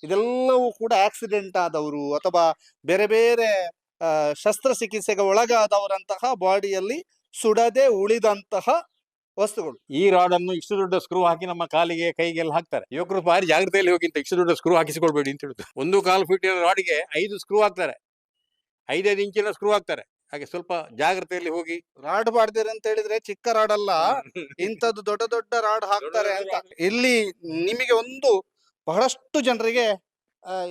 ಇದೆಲ್ಲವೂ ಕೂಡ ಆಕ್ಸಿಡೆಂಟ್ ಆದವರು ಅಥವಾ ಬೇರೆ ಬೇರೆ ಶಸ್ತ್ರಚಿಕಿತ್ಸೆಗೆ ಒಳಗಾದವರಂತಹ ಬಾಡಿಯಲ್ಲಿ ಸುಡದೆ ಉಳಿದಂತಹ ವಸ್ತುಗಳು. ಈ ರಾಡ್ ಅನ್ನು ಇಷ್ಟು ದೊಡ್ಡ ಸ್ಕ್ರೂ ಹಾಕಿ ನಮ್ಮ ಕಾಲಿಗೆ ಕೈಗೆಲ್ಲ ಹಾಕ್ತಾರೆ. ಯುವಕರು ಭಾರಿ ಜಾಗ್ರತೆಯಲ್ಲಿ ಹೋಗಿ ಇಷ್ಟು ದೊಡ್ಡ ಸ್ಕ್ರೂ ಹಾಕಿಸಿಕೊಳ್ಬೇಡಿ ಅಂತ ಹೇಳುದು. 1.25 ಫೀಟಿನ ರಾಡ್ಗೆ 5 ಸ್ಕ್ರೂ ಹಾಕ್ತಾರೆ, 5 ಇಂಚಿನ ಸ್ಕ್ರೂ ಹಾಕ್ತಾರೆ. ಹಾಗೆ ಸ್ವಲ್ಪ ಜಾಗ್ರತೆಯಲ್ಲಿ ಹೋಗಿ. ರಾಡ್ ಬಾಡ್ದಿರ ಅಂತ ಹೇಳಿದ್ರೆ ಚಿಕ್ಕ ರಾಡ್ ಅಲ್ಲ, ಇಂಥದ್ದು ದೊಡ್ಡ ದೊಡ್ಡ ರಾಡ್ ಹಾಕ್ತಾರೆ ಅಂತ. ಇಲ್ಲಿ ನಿಮಗೆ ಒಂದು ಬಹಳಷ್ಟು ಜನರಿಗೆ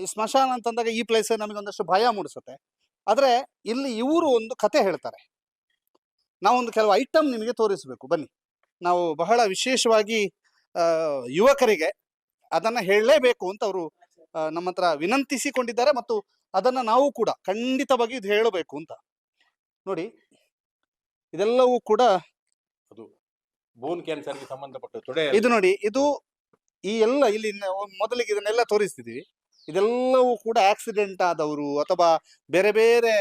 ಈ ಸ್ಮಶಾನ ಅಂತಂದಾಗ ಈ ಪ್ಲೇಸ್ ನಮಗೆ ಒಂದಷ್ಟು ಭಯ ಮೂಡಿಸುತ್ತೆ. ಆದ್ರೆ ಇಲ್ಲಿ ಇವರು ಒಂದು ಕತೆ ಹೇಳ್ತಾರೆ. ನಾವೊಂದು ಕೆಲವು ಐಟಮ್ ನಿಮಗೆ ತೋರಿಸಬೇಕು, ಬನ್ನಿ. ನಾವು ಬಹಳ ವಿಶೇಷವಾಗಿ ಯುವಕರಿಗೆ ಅದನ್ನ ಹೇಳಲೇಬೇಕು ಅಂತ ಅವರು ನಮ್ಮ ಹತ್ರ ವಿನಂತಿಸಿಕೊಂಡಿದ್ದಾರೆ, ಮತ್ತು ಅದನ್ನ ನಾವು ಕೂಡ ಖಂಡಿತವಾಗಿ ಇದು ಹೇಳಬೇಕು ಅಂತ. ನೋಡಿ, ಇದೆಲ್ಲವೂ ಕೂಡ ಅದು ಬೋನ್ ಕ್ಯಾನ್ಸರ್ಗೆ ಸಂಬಂಧಪಟ್ಟ ತೊಡೆ. ಇದು ನೋಡಿ, ಇದು ಈ ಎಲ್ಲ ಇಲ್ಲಿ ಮೊದಲಿಗೆ ಇದನ್ನೆಲ್ಲ ತೋರಿಸ್ತಿದೀವಿ. ಇದೆಲ್ಲವೂ ಕೂಡ ಆಕ್ಸಿಡೆಂಟ್ ಆದವರು ಅಥವಾ ಬೇರೆ ಬೇರೆ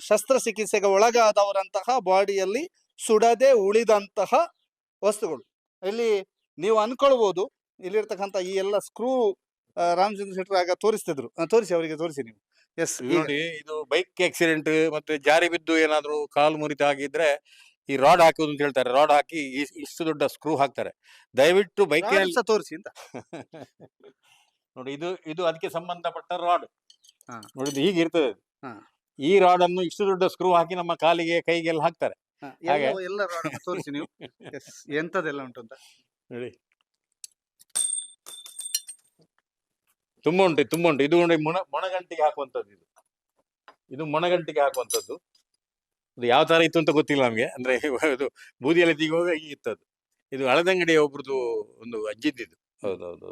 ಶಸ್ತ್ರಚಿಕಿತ್ಸೆಗೆ ಒಳಗಾದವರಂತಹ ಬಾಡಿಯಲ್ಲಿ ಸುಡದೆ ಉಳಿದಂತಹ ವಸ್ತುಗಳು. ಇಲ್ಲಿ ನೀವು ಅನ್ಕೊಳ್ಬಹುದು, ಇಲ್ಲಿರ್ತಕ್ಕಂಥ ಈ ಎಲ್ಲ ಸ್ಕ್ರೂ ರಾಮಚಂದ್ರ ಶೆಟ್ಟರ್ ಆಗ ತೋರಿಸ್ತಿದ್ರು. ತೋರಿಸಿ, ಅವರಿಗೆ ತೋರಿಸಿ ನೀವು. ಎಸ್, ನೋಡಿ, ಇದು ಬೈಕ್ ಆಕ್ಸಿಡೆಂಟ್ ಮತ್ತೆ ಜಾರಿ ಬಿದ್ದು ಏನಾದ್ರು ಕಾಲು ಮುರಿತ ಆಗಿದ್ರೆ ಈ ರಾಡ್ ಹಾಕುವುದು ಅಂತ ಹೇಳ್ತಾರೆ. ರಾಡ್ ಹಾಕಿ ಇಷ್ಟು ದೊಡ್ಡ ಸ್ಕ್ರೂ ಹಾಕ್ತಾರೆ. ದಯವಿಟ್ಟು ಬೈಕ್ ತೋರಿಸಿ ಅಂತ. ನೋಡಿ, ಇದು ಅದಕ್ಕೆ ಸಂಬಂಧಪಟ್ಟ ರಾಡ್. ನೋಡಿದ್ದು ಹೀಗೆ ಇರ್ತದೆ. ಈ ರಾಡ್ ಅನ್ನು ಇಷ್ಟು ದೊಡ್ಡ ಸ್ಕ್ರೂ ಹಾಕಿ ನಮ್ಮ ಕಾಲಿಗೆ ಕೈಗೆಲ್ಲ ಹಾಕ್ತಾರೆ. ಹಾಗೆ ಎಲ್ಲ ರಾಡ್ ತೋರಿಸಿ ನೀವು. ಎಂತದೆಲ್ಲ ಉಂಟು ಅಂತ ನೋಡಿ. ತುಂಬಾ ಉಂಟು. ಇದು ನೋಡಿ, ಮೊಣಗಂಟಿಗೆ ಹಾಕುವಂಥದ್ದು. ಇದು ಮೊಣಗಂಟಿಗೆ ಹಾಕುವಂಥದ್ದು. ಇದು ಯಾವ ತರ ಇತ್ತು ಅಂತ ಗೊತ್ತಿಲ್ಲ ನಮ್ಗೆ. ಅಂದ್ರೆ ಇದು ಬೂದಿಯಲ್ಲಿ ತೆಗುವಾಗ ಈ ಇತ್ತದು. ಇದು ಹಳದಂಗಡಿಯ ಒಬ್ರದ್ದು ಒಂದು ಅಜ್ಜಿದ್ದು. ಹೌದೌದು.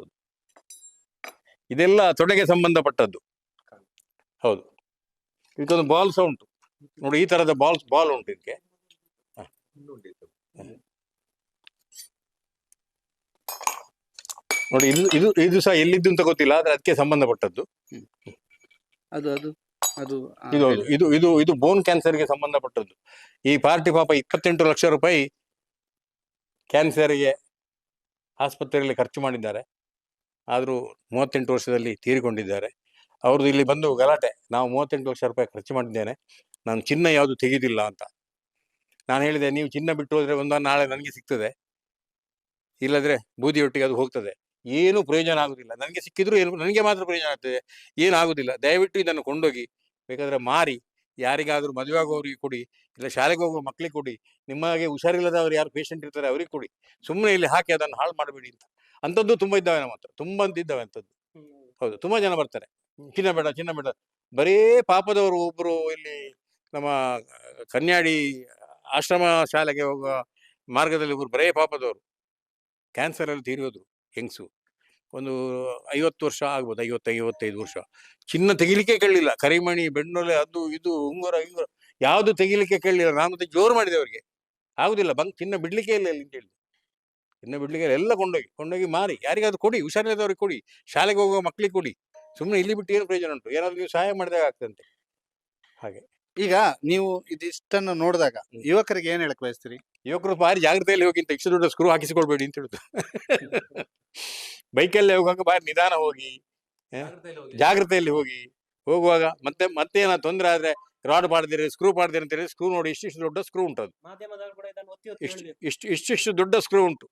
ಇದೆಲ್ಲ ತೊಡೆಗೆ ಸಂಬಂಧಪಟ್ಟದ್ದು. ಹೌದು. ಇದಕ್ಕೊಂದು ಬಾಲ್ ಸಹ ಉಂಟು ನೋಡಿ, ಈ ತರದ ಬಾಲ್ ಉಂಟು ಇದಕ್ಕೆ. ನೋಡಿ, ಇದು ಸಹ ಎಲ್ಲಿದ್ದು ಅಂತ ಗೊತ್ತಿಲ್ಲ, ಆದ್ರೆ ಅದಕ್ಕೆ ಸಂಬಂಧಪಟ್ಟದ್ದು. ಇದು ಬೋನ್ ಕ್ಯಾನ್ಸರ್ಗೆ ಸಂಬಂಧಪಟ್ಟದ್ದು. ಈ ಪಾರ್ಟಿ ಪಾಪ 28 ಲಕ್ಷ ರೂಪಾಯಿ ಕ್ಯಾನ್ಸರ್ಗೆ ಆಸ್ಪತ್ರೆಯಲ್ಲಿ ಖರ್ಚು ಮಾಡಿದ್ದಾರೆ. ಆದ್ರೂ 38 ವರ್ಷದಲ್ಲಿ ತೀರಿಕೊಂಡಿದ್ದಾರೆ. ಅವ್ರದ್ದು ಇಲ್ಲಿ ಬಂದು ಗಲಾಟೆ, ನಾವು 38 ಲಕ್ಷ ರೂಪಾಯಿ ಖರ್ಚು ಮಾಡಿದ್ದೇನೆ, ನಾನು ಚಿನ್ನ ಯಾವುದು ತೆಗೆದಿಲ್ಲ ಅಂತ. ನಾನು ಹೇಳಿದೆ, ನೀವು ಚಿನ್ನ ಬಿಟ್ಟು ಹೋದ್ರೆ ನಾಳೆ ನನಗೆ ಸಿಗ್ತದೆ, ಇಲ್ಲದ್ರೆ ಬೂದಿಯೊಟ್ಟಿಗೆ ಅದು ಹೋಗ್ತದೆ, ಏನು ಪ್ರಯೋಜನ ಆಗುದಿಲ್ಲ. ನನಗೆ ಸಿಕ್ಕಿದ್ರು ನನಗೆ ಮಾತ್ರ ಪ್ರಯೋಜನ ಆಗ್ತದೆ, ಏನಾಗುದಿಲ್ಲ. ದಯವಿಟ್ಟು ಇದನ್ನು ಕೊಂಡೋಗಿ, ಬೇಕಾದ್ರೆ ಮಾರಿ, ಯಾರಿಗಾದ್ರೂ ಮದುವೆ ಆಗುವವರಿಗೆ ಕೊಡಿ, ಇಲ್ಲ ಶಾಲೆಗೆ ಹೋಗುವ ಮಕ್ಕಳಿಗೆ ಕೊಡಿ, ನಿಮಗೆ ಹುಷಾರಿಲ್ಲದವ್ರು ಯಾರು ಪೇಷಂಟ್ ಇರ್ತಾರೆ ಅವ್ರಿಗೆ ಕೊಡಿ, ಸುಮ್ಮನೆ ಇಲ್ಲಿ ಹಾಕಿ ಅದನ್ನು ಹಾಳು ಮಾಡಬೇಡಿ ಅಂತ. ಅಂಥದ್ದು ತುಂಬಾ ಇದ್ದಾವೆ ನಮ್ಮ ಹತ್ರ, ತುಂಬಾ ಇದ್ದಾವೆ ಅಂಥದ್ದು. ಹೌದು, ತುಂಬಾ ಜನ ಬರ್ತಾರೆ, ಚಿನ್ನ ಬೇಡ. ಬರೇ ಪಾಪದವರು. ಒಬ್ರು ಇಲ್ಲಿ ನಮ್ಮ ಕನ್ಯಾಡಿ ಆಶ್ರಮ ಶಾಲೆಗೆ ಹೋಗುವ ಮಾರ್ಗದಲ್ಲಿ ಒಬ್ರು ಬರೇ ಪಾಪದವರು ಕ್ಯಾನ್ಸರ್ ಅಲ್ಲಿ ತೀರಿಯೋದು. ಹೆಂಗ್ಸು ಒಂದು 50 ವರ್ಷ ಆಗ್ಬೋದು, 55 ವರ್ಷ. ಚಿನ್ನ ತೆಗಿಲಿಕ್ಕೆ ಕೇಳಲಿಲ್ಲ, ಕರಿಮಣಿ, ಬೆಣ್ಣೊಲೆ, ಅದು ಇದು ಉಂಗುರ ಯಾವ್ದು ತೆಗಿಲಿಕ್ಕೆ ಕೇಳಲಿಲ್ಲ. ನಾನು ಮತ್ತೆ ಜೋರು ಮಾಡಿದೆ ಅವ್ರಿಗೆ, ಆಗುದಿಲ್ಲ, ಚಿನ್ನ ಬಿಡ್ಲಿಕ್ಕೆ ಇಲ್ಲ ಅಂತ ಹೇಳಿ. ಚಿನ್ನ ಬಿಡ್ಲಿಕ್ಕೆ ಎಲ್ಲ ಕೊಂಡೋಗಿ ಮಾರಿ, ಯಾರಿಗಾದ್ರು ಕೊಡಿ, ಹುಷಾರಿಲ್ಲದವ್ರಿಗೆ ಕೊಡಿ, ಶಾಲೆಗೆ ಹೋಗುವ ಮಕ್ಳಿಗೆ ಕೊಡಿ. ಸುಮ್ಮನೆ ಇಲ್ಲಿ ಬಿಟ್ಟು ಏನು ಪ್ರಯೋಜನ ಉಂಟು? ಏನಾದ್ರು ನೀವು ಸಹಾಯ ಮಾಡಿದಾಗ ಆಗ್ತಂತೆ. ಹಾಗೆ ಈಗ ನೀವು ಇದಿಷ್ಟನ್ನು ನೋಡಿದಾಗ ಯುವಕರಿಗೆ ಏನ್ ಹೇಳಕ್ ಬಯಸ್ತೀರಿ? ಯುವಕರು ಭಾರಿ ಜಾಗ್ರತೆಯಲ್ಲಿ ಹೋಗಿ ಇಷ್ಟು ದೊಡ್ಡ ಸ್ಕ್ರೂ ಹಾಕಿಸಿಕೊಳ್ಬೇಡಿ ಅಂತ ಹೇಳುದು. ಬೈಕಲ್ಲಿ ಹೋಗುವಾಗ ಭಾರಿ ನಿಧಾನ ಹೋಗಿ, ಜಾಗ್ರತೆಯಲ್ಲಿ ಹೋಗುವಾಗ ಮತ್ತೆ ಏನಾದ್ರು ತೊಂದರೆ ಆದ್ರೆ ರಾಡ್ ಬಾಡ್ದಿರಿ, ಸ್ಕ್ರೂ ಬಾಡ್ದಿರಿ ಅಂತ ಹೇಳಿ, ಸ್ಕ್ರೂ ನೋಡಿ, ಇಷ್ಟಿಷ್ಟು ದೊಡ್ಡ ಸ್ಕ್ರೂ ಉಂಟು. ಅದು ಇಷ್ಟು ದೊಡ್ಡ ಸ್ಕ್ರೂ ಉಂಟು.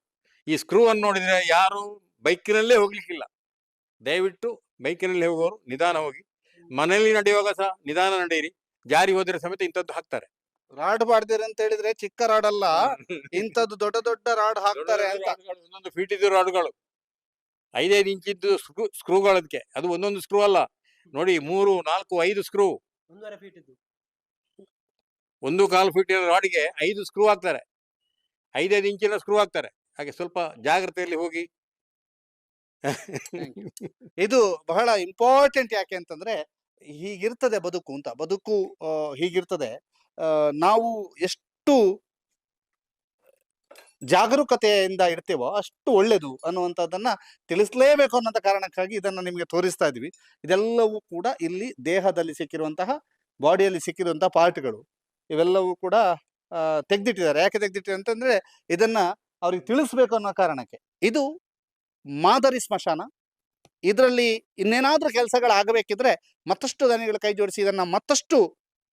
ಈ ಸ್ಕ್ರೂ ಅನ್ನು ನೋಡಿದ್ರೆ ಯಾರು ಬೈಕಿನಲ್ಲೇ ಹೋಗ್ಲಿಕ್ಕಿಲ್ಲ. ದಯವಿಟ್ಟು ಬೈಕಿನಲ್ಲಿ ಹೋಗುವವರು ನಿಧಾನ ಹೋಗಿ, ಮನೆಯಲ್ಲಿ ನಡೆಯುವಾಗ ಸಹ ನಿಧಾನ ನಡೆಯಿರಿ. ಜಾರಿ ಹೋದ್ರೆ ಸಮೇತ ಇಂಥದ್ದು ಹಾಕ್ತಾರೆ. ರಾಡ್ ಬಾಡ್ದಿರಿ ಅಂತ ಹೇಳಿದ್ರೆ ಚಿಕ್ಕ ರಾಡ್ ಅಲ್ಲ, ಇಂಥದ್ದು ದೊಡ್ಡ ದೊಡ್ಡ ರಾಡ್ ಹಾಕ್ತಾರೆ ಅಂತ. 1 ಫೀಟ್ ಇದ್ದು ರಾಡ್ಗಳು, 5 ಇಂಚಿದ್ದು ಸ್ಕ್ರೂಗಳದಕ್ಕೆ. ಅದು ಒಂದೊಂದು ಸ್ಕ್ರೂ ಅಲ್ಲ ನೋಡಿ, 3, 4, 5 ಸ್ಕ್ರೂ. 1.25 ಫೀಟಿನ ರಾಡ್ಗೆ 5 ಸ್ಕ್ರೂ ಹಾಕ್ತಾರೆ, 5 ಇಂಚಿನ ಸ್ಕ್ರೂ ಹಾಕ್ತಾರೆ. ಹಾಗೆ ಸ್ವಲ್ಪ ಜಾಗ್ರತೆಯಲ್ಲಿ ಹೋಗಿ. ಇದು ಬಹಳ ಇಂಪಾರ್ಟೆಂಟ್. ಯಾಕೆ ಅಂತಂದ್ರೆ ಹೀಗಿರ್ತದೆ ಬದುಕು ಅಂತ. ಬದುಕು ಹೀಗಿರ್ತದೆ. ನಾವು ಎಷ್ಟು ಜಾಗರೂಕತೆಯಿಂದ ಇರ್ತೇವೋ ಅಷ್ಟು ಒಳ್ಳೇದು ಅನ್ನುವಂಥದ್ದನ್ನ ತಿಳಿಸ್ಲೇಬೇಕು ಅನ್ನೋಂಥ ಕಾರಣಕ್ಕಾಗಿ ಇದನ್ನ ನಿಮಗೆ ತೋರಿಸ್ತಾ ಇದೀವಿ. ಇದೆಲ್ಲವೂ ಕೂಡ ಇಲ್ಲಿ ದೇಹದಲ್ಲಿ ಸಿಕ್ಕಿರುವಂತಹ, ಬಾಡಿಯಲ್ಲಿ ಸಿಕ್ಕಿರುವಂತಹ ಪಾರ್ಟ್ಗಳು. ಇವೆಲ್ಲವೂ ಕೂಡ ತೆಗ್ದಿಟ್ಟಿದ್ದಾರೆ. ಯಾಕೆ ತೆಗ್ದಿಟ್ಟಿದ್ದಾರೆ ಅಂತಂದ್ರೆ ಇದನ್ನ ಅವ್ರಿಗೆ ತಿಳಿಸ್ಬೇಕು ಅನ್ನೋ ಕಾರಣಕ್ಕೆ. ಇದು ಮಾದರಿ ಸ್ಮಶಾನ. ಇದರಲ್ಲಿ ಇನ್ನೇನಾದ್ರೂ ಕೆಲಸಗಳಾಗಬೇಕಿದ್ರೆ ಮತ್ತಷ್ಟು ದಾನಿಗಳು ಕೈ ಜೋಡಿಸಿ ಇದನ್ನ ಮತ್ತಷ್ಟು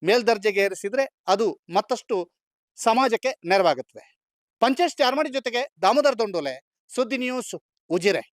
ಮೇಲ್ದರ್ಜೆಗೆ ಏರಿಸಿದ್ರೆ ಅದು ಮತ್ತಷ್ಟು ಸಮಾಜಕ್ಕೆ ನೆರವಾಗುತ್ತದೆ. ಪಂಚೇಶ್ ಚಾರ್ಮಾಡಿ ಜೊತೆಗೆ ದಾಮೋದರ್ ದೊಂಡೋಲೆ, ಸುದ್ದಿ ನ್ಯೂಸ್, ಉಜಿರೆ.